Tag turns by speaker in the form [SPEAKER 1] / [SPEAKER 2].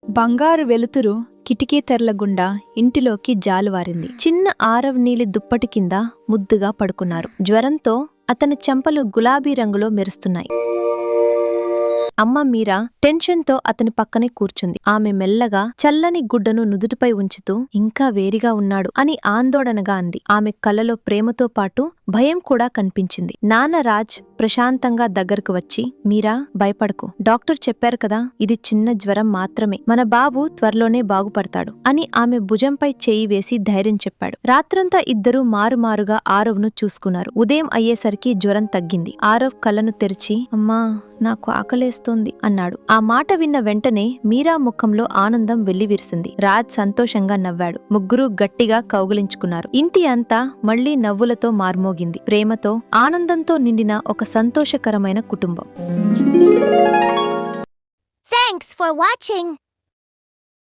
[SPEAKER 1] బంగారు వెలుతురు కిటికీ తెరల గుండా ఇంటిలోకి జాలువారింది. చిన్న ఆరవ్ నీలి దుప్పటి కింద ముద్దుగా పడుకున్నారు. జ్వరంతో అతని చెంపలు గులాబీ రంగులో మెరుస్తున్నాయి. అమ్మ మీరా టెన్షన్తో అతని పక్కనే కూర్చుంది. ఆమె మెల్లగా చల్లని గుడ్డను నుదుటిపై ఉంచుతూ ఇంకా వేడిగా ఉన్నాడు అని ఆందోళనగా అంది. ఆమె కళ్ళలో ప్రేమతో పాటు భయం కూడా కనిపించింది. నాన్న రాజ్ ప్రశాంతంగా దగ్గరకు వచ్చి, మీరా భయపడకు, డాక్టర్ చెప్పారు కదా, ఇది చిన్న జ్వరం మాత్రమే, మన బాబు త్వరలోనే బాగుపడతాడు అని ఆమె భుజంపై చేయి వేసి ధైర్యం చెప్పాడు. రాత్రంతా ఇద్దరూ మారుమారుగా ఆరవ్ను చూసుకున్నారు. ఉదయం అయ్యేసరికి జ్వరం తగ్గింది. ఆరవ్ కళ్ళను తెరిచి, అమ్మా నాకు ఆకలేస్తోంది అన్నాడు. ఆ మాట విన్న వెంటనే మీరా ముఖంలో ఆనందం వెల్లివిరిసింది. రాజ్ సంతోషంగా నవ్వాడు. ముగ్గురూ గట్టిగా కౌగిలించుకున్నారు. ఇంటి అంతా మళ్లీ నవ్వులతో మార్మోగింది. ప్రేమతో ఆనందంతో నిండిన ఒక సంతోషకరమైన కుటుంబం.
[SPEAKER 2] Thanks for watching.